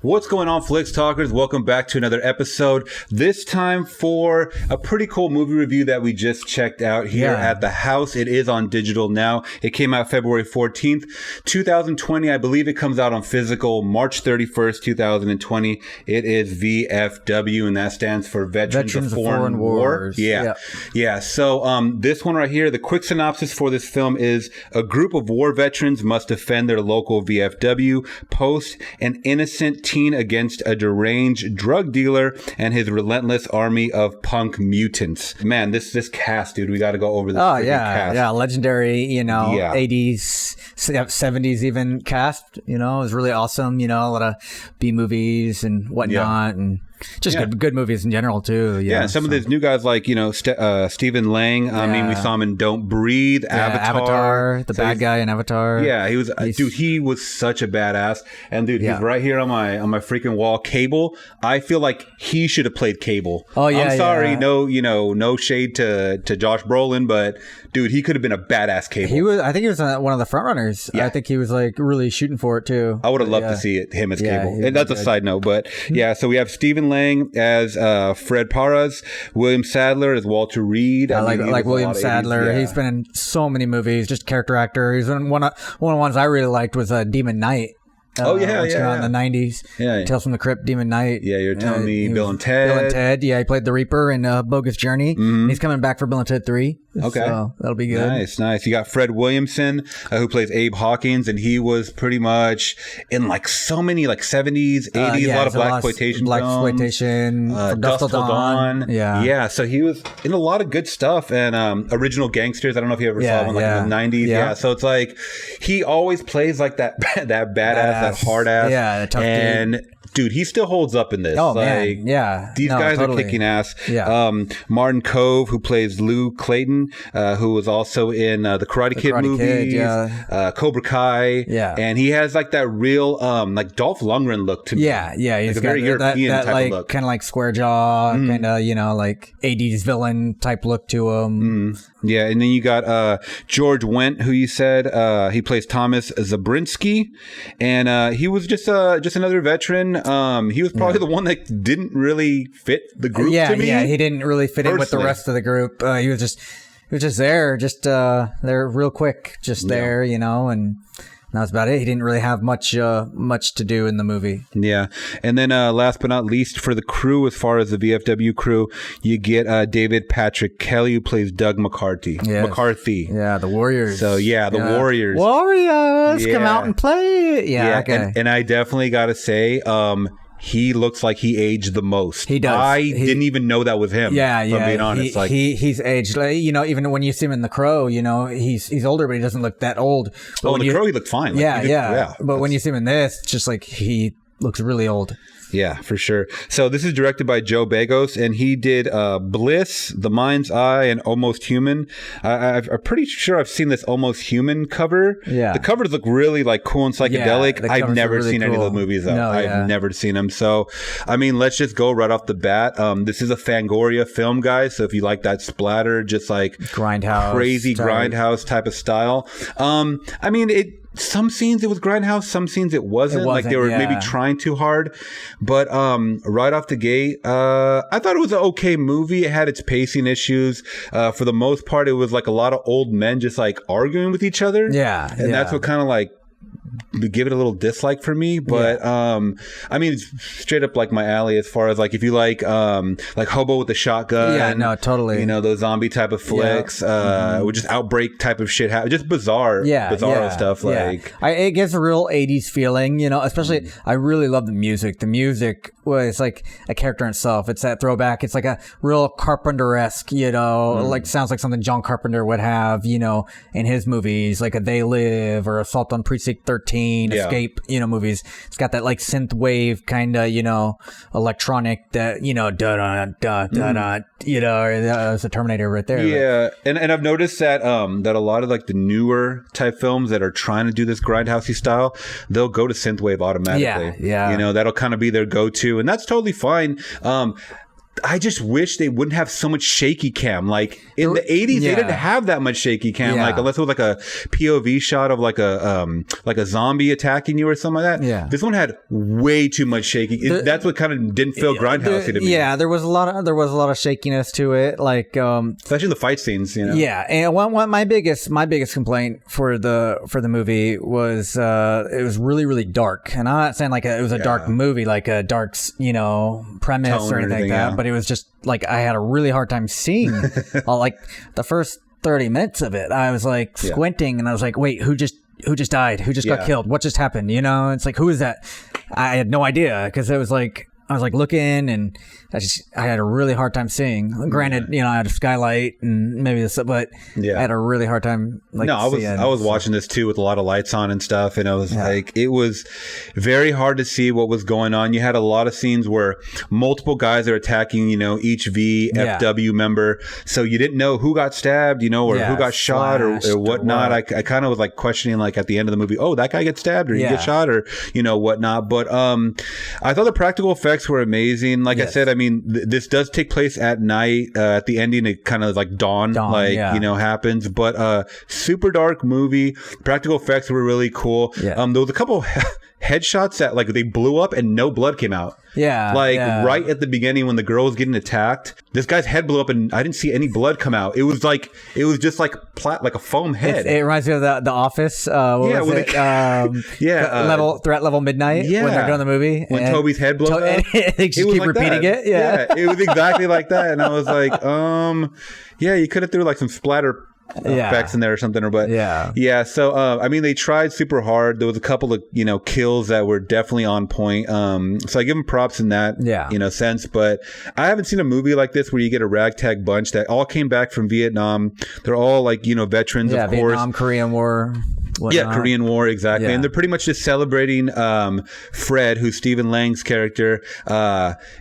What's going on, Flicks Talkers? Welcome back to another episode. This time for a pretty cool movie review that we just checked out here at the house. It is on digital now. It came out February 14th, 2020. I believe it comes out on physical March 31st, 2020. It is VFW, and that stands for Veterans of Foreign Wars. Yeah. So this one right here, the quick synopsis for this film is a group of war veterans must defend their local VFW post, an innocent teen against a deranged drug dealer and his relentless army of punk mutants. Man, this cast, dude, we got to go over this cast. Yeah, legendary, 80s, 70s even cast, it was really awesome, a lot of B movies and whatnot, and just good movies in general too. And some of these new guys like Stephen Lang. I mean, we saw him in Don't Breathe, Avatar, the bad guy in Avatar. Yeah, he was he was such a badass. And dude, he's right here on my freaking wall. Cable. I feel like he should have played Cable. Oh yeah, I'm sorry, no shade to Josh Brolin, but dude, he could have been a badass Cable. I think he was one of the front runners. I think he was like really shooting for it too. I would have loved to see him as Cable. And that's a side note, but so we have Stephen Lang as Fred Parras, William Sadler as Walter Reed. I like William Sadler. He's been in so many movies, just character actor. He's in one of the ones I really liked was Demon Knight. In the 90s. Tales from the Crypt, Demon Knight. Yeah, you're telling me Bill and Ted. Bill and Ted, he played the Reaper in Bogus Journey. And he's coming back for Bill and Ted 3. Okay. So that'll be good. Nice. You got Fred Williamson, who plays Abe Hawkins, and he was pretty much in like so many like 70s, 80s, a lot of blaxploitation from Dusk Till Dawn. Yeah. So he was in a lot of good stuff, and Original Gangsters. I don't know if you ever saw one in the 90s. Yeah. So it's like he always plays like that badass. That hard ass, that tough dude. Dude, he still holds up in this. Oh man, yeah. These guys are kicking ass. Yeah. Martin Kove, who plays Lou Clayton, who was also in the Karate Kid movies, Cobra Kai, and he has like that real like Dolph Lundgren look to me. Yeah, he's got very European type of look, kind of like square jaw, kind of like 80s villain type look to him. Yeah, and then you got George Wendt, who you said he plays Thomas Zabriskie, and he was just another veteran. He was probably the one that didn't really fit the group to me. Yeah, he didn't really fit in with the rest of the group. He was just there, there real quick, there, and that was about it. He didn't really have much to do in the movie. Yeah. And then last but not least, for the crew, as far as the VFW crew, you get David Patrick Kelly, who plays Doug McCarthy. Yes. McCarthy. Yeah, the Warriors. So, the Warriors. Warriors! Come out and play! Yeah, okay. And I definitely got to say, he looks like he aged the most. He does. I didn't even know that was him. Yeah. If I'm being honest. He's aged. Like, even when you see him in The Crow, he's older, but he doesn't look that old. But in The Crow, he looked fine. But when you see him in this, it's just like he looks really old. Yeah, for sure. So this is directed by Joe Begos, and he did Bliss, The Mind's Eye, and Almost Human. I'm pretty sure I've seen this Almost Human cover. Yeah. The covers look really like cool and psychedelic. I've never seen any of the movies, though. I've never seen them. So, I mean, let's just go right off the bat. This is a Fangoria film, guys. So if you like that splatter, just like crazy Grindhouse type of style. I mean, some scenes it was Grindhouse, some scenes it wasn't. Like they were maybe trying too hard. But right off the gate, I thought it was an okay movie. It had its pacing issues. For the most part, it was like a lot of old men just like arguing with each other. Yeah. And that's what kind of like give it a little dislike for me, but I mean, it's straight up like my alley as far as like if you like Hobo with the Shotgun, totally, those zombie type of flicks, with just outbreak type of shit, just bizarre stuff. Like it gives a real 80s feeling, especially I really love the music. The music was like a character in itself. It's that throwback. It's like a real Carpenter-esque, like sounds like something John Carpenter would have, in his movies, like a They Live or Assault on Precinct 13, Escape, movies. It's got that like synth wave kind of, electronic that, it's a Terminator right there. Yeah. Like. And I've noticed that that a lot of like the newer type films that are trying to do this grindhousey style, they'll go to synthwave automatically. Yeah. That'll kind of be their go-to, and that's totally fine. I just wish they wouldn't have so much shaky cam. Like in the 80s, they didn't have that much shaky cam. Like unless it was like a POV shot of like a zombie attacking you or something like that. Yeah. This one had way too much shaky. That's what kind of didn't feel grindhousey to me. Yeah, there was a lot of shakiness to it. Like especially in the fight scenes. You know. Yeah, and one my biggest complaint for the movie was it was really, really dark. And I'm not saying like it was a dark movie, like a dark premise Tone or anything like that. But it was just like I had a really hard time seeing like the first 30 minutes of it. I was like squinting and I was like, wait, who just died? Who just got killed? What just happened? You know, it's like, who is that? I had no idea because it was like I was like looking and I had a really hard time seeing. Granted, I had a skylight and maybe this, but I had a really hard time. Like, no, I was watching this too with a lot of lights on and stuff, and I was like, it was very hard to see what was going on. You had a lot of scenes where multiple guys are attacking, each VFW member, so you didn't know who got stabbed, or who got shot or whatnot. I kind of was like questioning, like at the end of the movie, oh, that guy gets stabbed or he gets shot or whatnot. But I thought the practical effects were amazing. Like I said, I mean, this does take place at night. At the ending, it kind of like dawn happens. But super dark movie. Practical effects were really cool. There was a couple headshots that like they blew up and no blood came out. Right at the beginning when the girl was getting attacked, this guy's head blew up and I didn't see any blood come out. It was just like a foam head. It reminds me of the Office. Threat level midnight. Yeah, when they're doing the movie when Toby's head blows up. They just keep repeating it. Yeah, it was exactly like that, and I was like, you could have threw like some splatter effects in there or something, so I mean, they tried super hard. There was a couple of kills that were definitely on point, so I give them props in that sense. But I haven't seen a movie like this where you get a ragtag bunch that all came back from Vietnam. They're all like veterans, of course. Vietnam, Korean War. Korean War, exactly. And they're pretty much just celebrating Fred, who's Stephen Lang's character.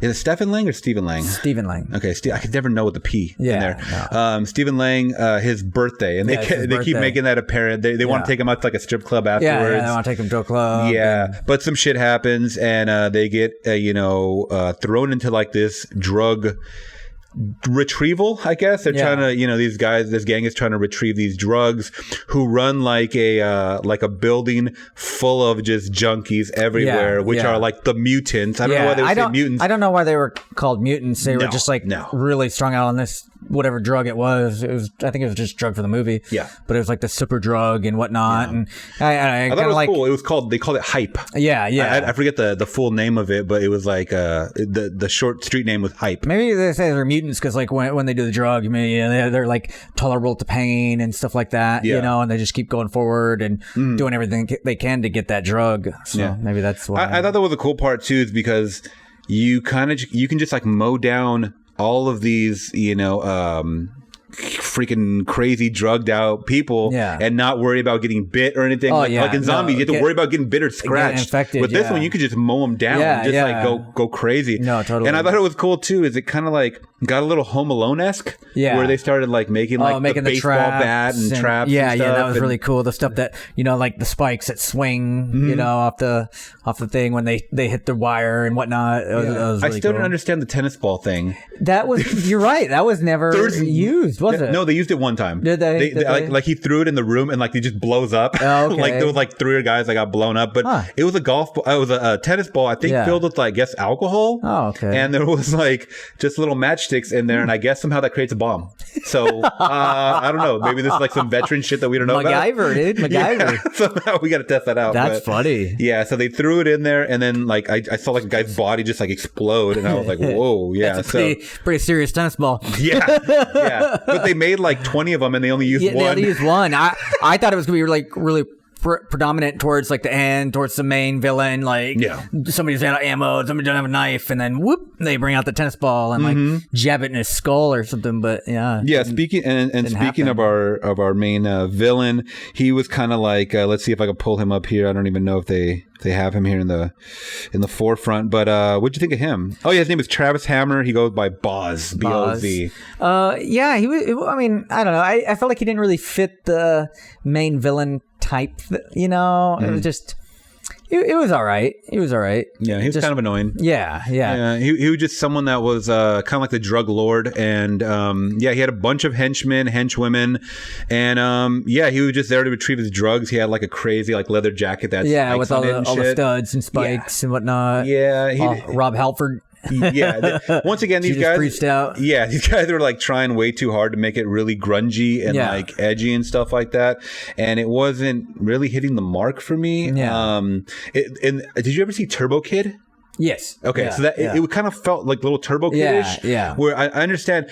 Is it Stephen Lang or Stephen Lang? Stephen Lang. Okay, I could never know with the P in there. No. Stephen Lang, his birthday, and they keep making that apparent. They want to take him out to like a strip club afterwards. Yeah, they want to take him to a club. But some shit happens, and they get thrown into like this drug retrieval, I guess. They're trying to, this gang is trying to retrieve these drugs who run like a building full of just junkies everywhere, which are like the mutants. I don't know why they would say mutants. I don't know why they were called mutants. They were just like really strung out on this whatever drug it was. I think it was just drug for the movie. Yeah. But it was like the super drug and whatnot. And I thought it was cool. It was they called it Hype. Yeah. I forget the full name of it, but it was like the short street name was Hype. Maybe they say they're mutants because like when they do the drug, they're like tolerable to pain and stuff like that, and they just keep going forward and doing everything they can to get that drug. So maybe that's why. I thought that was a cool part too, is because you can just like mow down all of these, freaking crazy drugged out people and not worry about getting bit or anything. Like in zombies, you have to worry about getting bit or scratched. Infected, with this one, you could just mow them down and just like go crazy. No, totally. And I thought it was cool too, is it kind of like got a little Home Alone-esque, where they started like making the baseball bat and traps. Yeah, and stuff. That was really cool. The stuff that like the spikes that swing, off the thing when they hit the wire and whatnot. It was really I still don't understand the tennis ball thing. That was you're right. That was never used, was it? No, they used it one time. Did they? Like he threw it in the room and like it just blows up. Oh, okay. Like there was like 3 guys that got blown up, but it was a golf ball. It was a tennis ball, I think, filled with I guess alcohol. Oh, okay. And there was like just little matchsticks in there, and I guess somehow that creates a bomb. So I don't know. Maybe this is like some veteran shit that we don't know about. MacGyver, dude. MacGyver. Somehow we got to test that out. That's funny. Yeah. So they threw it in there, and then like I saw like a guy's body just like explode, and I was like, whoa, yeah. That's a pretty serious tennis ball. Yeah. But they made like 20 of them, and they only used one. They only used one. I thought it was gonna be like really predominant towards like the end, towards the main villain. Like somebody's out of ammo, somebody doesn't have a knife, and then whoop, they bring out the tennis ball and like jab it in his skull or something. But speaking of our main villain, he was kind of like let's see if I can pull him up here. I don't even know if they have him here in the forefront. But what'd you think of him? Oh yeah, his name is Travis Hammer. He goes by Boz. B-O-Z. Yeah, he was. I mean, I don't know. I felt like he didn't really fit the main villain type. It was just It was all right. He was all right. Yeah, he was kind of annoying. Yeah. He was just someone that was kind of like the drug lord, and he had a bunch of henchmen, henchwomen, and he was just there to retrieve his drugs. He had like a crazy like leather jacket that's with all the studs and spikes and whatnot. Yeah, Rob Halford. Once again, these guys freaked out. Yeah, these guys were like trying way too hard to make it really grungy and like edgy and stuff like that, and it wasn't really hitting the mark for me. And did you ever see Turbo Kid? Yes. Okay, so that it kind of felt like little Turbo Kid-ish. Yeah. Where I understand.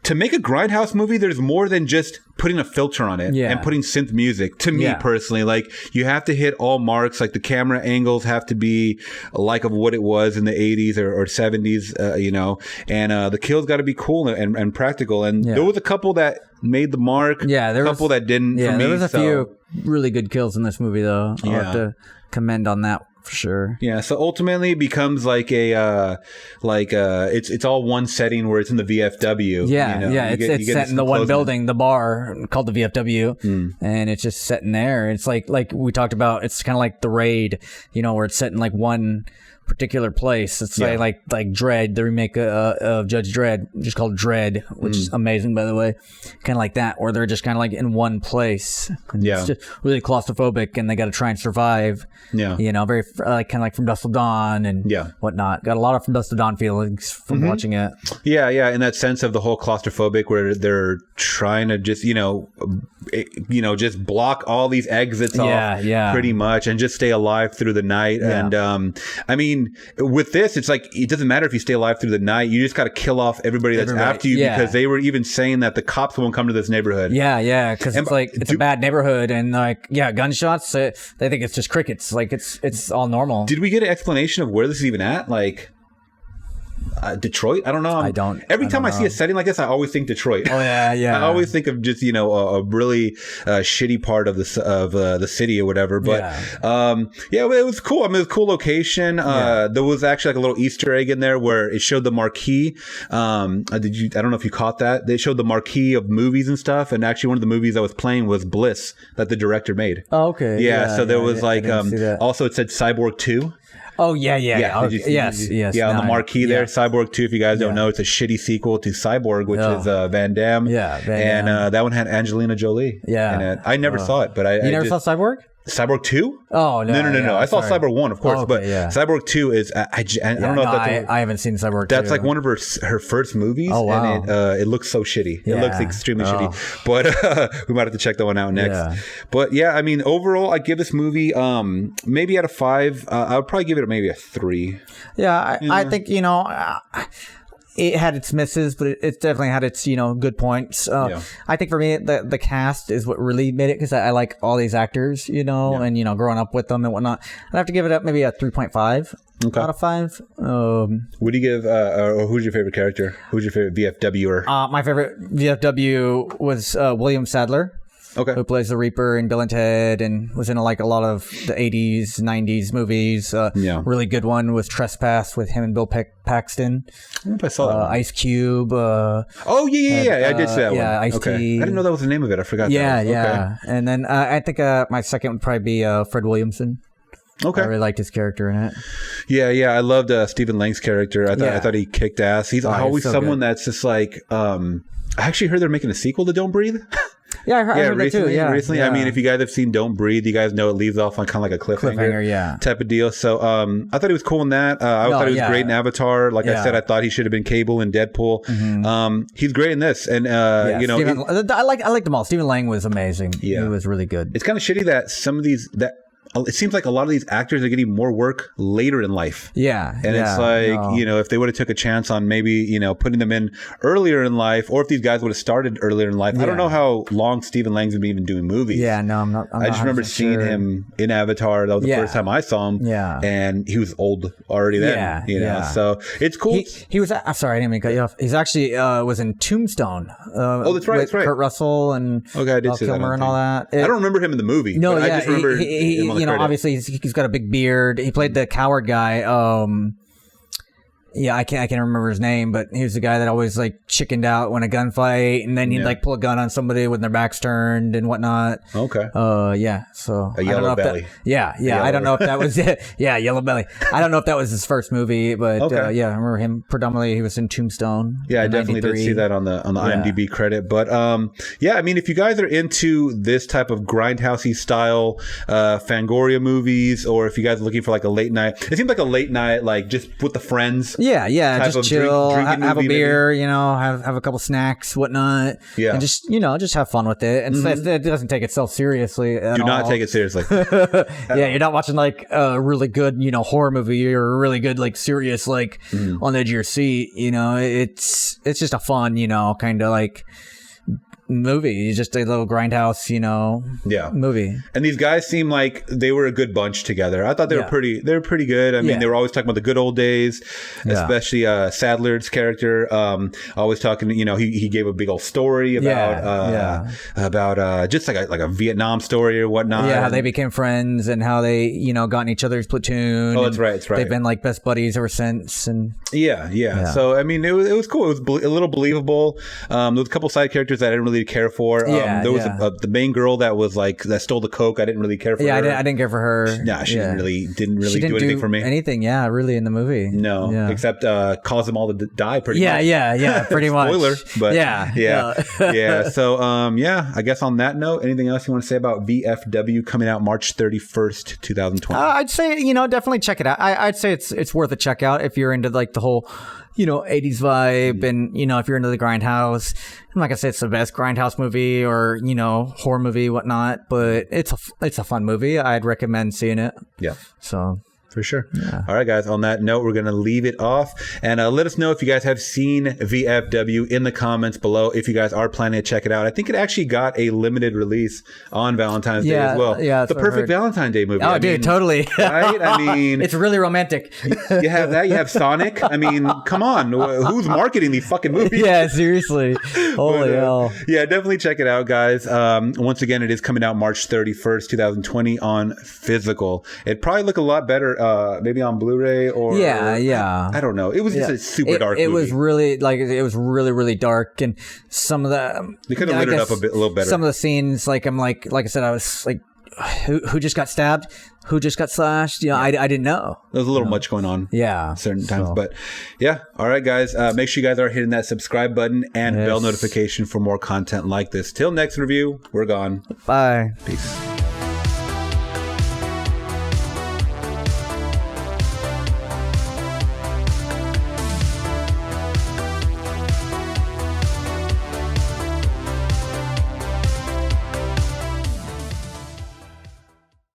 To make a Grindhouse movie, there's more than just putting a filter on it and putting synth music. To me personally, like you have to hit all marks. Like the camera angles have to be like of what it was in the 80s or 70s, and the kills got to be cool and practical. And there was a couple that made the mark. Yeah, there was a couple that didn't. For me, there was a few really good kills in this movie, though. I'll have to commend on that. For sure. Yeah. So ultimately, it becomes like it's all one setting where it's in the VFW. It's set in the one building, the bar called the VFW, and it's just set in there. It's like we talked about. It's kind of like the Raid, where it's set in like one particular place. It's like Dredd, the remake of Judge Dredd, just called Dredd, which is amazing, by the way. Kind of like that, where they're just kind of like in one place. And it's just really claustrophobic, and they got to try and survive. Very kind of like From Dusk Till Dawn and whatnot. Got a lot of From Dusk Till Dawn feelings from watching it. Yeah, in that sense of the whole claustrophobic, where they're trying to just just block all these exits off pretty much, and just stay alive through the night. And I mean, with this, it's like it doesn't matter if you stay alive through the night. You just got to kill off everybody that's after you, because they were even saying that the cops won't come to this neighborhood. Because it's like it's a bad neighborhood, and gunshots. They think it's just crickets. Like it's all normal. Did we get an explanation of where this is even at? Like Detroit? I don't know. I don't. Every time I see a setting like this, I always think Detroit. Oh yeah. I always think of just a really shitty part of the city or whatever. But it was cool. I mean, it was a cool location. There was actually like a little Easter egg in there where it showed the marquee. I don't know if you caught that. They showed the marquee of movies and stuff, and actually one of the movies that was playing was Bliss that the director made. Oh, okay. So there was also it said Cyborg 2. Oh yeah. Yes. On the marquee there, Cyborg 2. If you guys don't know, it's a shitty sequel to Cyborg, which is Van Damme. And that one had Angelina Jolie. In it. I never saw it, but you never saw Cyborg? Cyborg 2? Oh, no. I saw Cyborg 1, of course, but Cyborg 2 is, I don't know if that's... I haven't seen Cyborg 2. That's like one of her first movies, and it looks so shitty. It looks extremely shitty, but we might have to check that one out next. But yeah, I mean, overall, I give this movie maybe out of 5, I would probably give it maybe a 3. I think, it had its misses, but it definitely had its, good points. I think for me, the cast is what really made it, because I like all these actors, and, growing up with them and whatnot. I'd have to give it up maybe a 3.5 out of 5. What do you give, or who's your favorite character? Who's your favorite VFWer? My favorite VFW was William Sadler. Okay. Who plays the Reaper in Bill and Ted, and was in like a lot of the 80s, 90s movies. Really good one was Trespass with him and Bill Paxton. I don't know if I saw that one. Ice Cube. I did see that one. Yeah, Ice-T. I didn't know that was the name of it. I forgot that. Yeah. And then I think my second would probably be Fred Williamson. Okay. I really liked his character in it. Yeah. I loved Stephen Lang's character. I thought he kicked ass. He's always someone that's just like... I actually heard they're making a sequel to Don't Breathe. Yeah, I heard recently, that too. Recently, I mean, if you guys have seen Don't Breathe, you guys know it leaves off on kind of like a cliffhanger type of deal. So I thought he was cool in that. I thought he was great in Avatar. Like I said, I thought he should have been Cable in Deadpool. Mm-hmm. He's great in this, and I liked them all. Stephen Lang was amazing. He was really good. It's kind of shitty that some of these it seems like a lot of these actors are getting more work later in life. And it's like, if they would have took a chance on maybe, putting them in earlier in life, or if these guys would have started earlier in life. I don't know how long Stephen Lang's been even doing movies. I'm not I just remember seeing him in Avatar. That was the first time I saw him. And he was old already then. So it's cool. He was, I'm sorry, I didn't mean to cut you off. He's actually was in Tombstone. That's right. Kurt Russell and I did see Kilmer and all that. I don't remember him in the movie. No, but I just remember him on the credit. Obviously he's got a big beard. He played the coward guy. Yeah, I can't remember his name, but he was the guy that always like chickened out when a gunfight, and then he'd like pull a gun on somebody when their back's turned and whatnot. Okay. Yeah. So a yellow belly. I don't know if that was it. Yeah, yellow belly. I don't know if that was his first movie, but yeah, I remember him predominantly. He was in Tombstone. Yeah, I definitely did see that on the IMDb credit. But yeah, I mean, if you guys are into this type of grindhousey style Fangoria movies, or if you guys are looking for like a late night, it seems like a late night, like just with the friends. Yeah, just chill, have a beer, maybe. Have a couple snacks, whatnot. Yeah, and just just have fun with it. And it doesn't take itself seriously at all. Do not take it seriously. Yeah, you're not watching like a really good horror movie or a really good like serious like on the edge of your seat. It's just a fun kind of like movie, just a little grindhouse movie. And these guys seem like they were a good bunch together. I thought they were pretty good. I mean, they were always talking about the good old days, especially Sadler's character always talking, he gave a big old story about just like a Vietnam story or whatnot. How they became friends and how they got in each other's platoon. That's right. They've been like best buddies ever since. And so I mean, it was cool. It was a little believable. There was a couple side characters that I didn't really care for. There was the main girl that was like that stole the coke. I didn't really care for her. I didn't care for her. Nah, she didn't really do anything for me. Anything, really in the movie. No, except cause them all to die. Pretty much. Yeah, pretty much. Spoiler, but yeah. So I guess on that note, anything else you want to say about VFW coming out March 31st, 2020? I'd say definitely check it out. I'd say it's worth a check out if you're into like the whole 80s vibe, and if you're into the grindhouse. I'm not gonna say it's the best grindhouse movie or horror movie, whatnot, but it's a fun movie. I'd recommend seeing it. Yeah. So. For sure. Yeah. All right, guys. On that note, we're going to leave it off. And let us know if you guys have seen VFW in the comments below, if you guys are planning to check it out. I think it actually got a limited release on Valentine's Day as well. Yeah, the perfect Valentine's Day movie. Oh, dude, totally. Right? I mean... It's really romantic. You have that. You have Sonic. I mean, come on. Who's marketing these fucking movies? Yeah, seriously. Holy hell. Yeah, definitely check it out, guys. Once again, it is coming out March 31st, 2020 on physical. It'd probably look a lot better maybe on Blu-ray or I don't know. It was just a super dark movie. It was really really dark, and some of the they could have lit it up a little better. Some of the scenes, like I said, I was like, who just got stabbed? Who just got slashed? I didn't know. There was a little much going on. Yeah. Certain times. But yeah. All right, guys. Make sure you guys are hitting that subscribe button and bell notification for more content like this. Till next review, we're gone. Bye. Peace.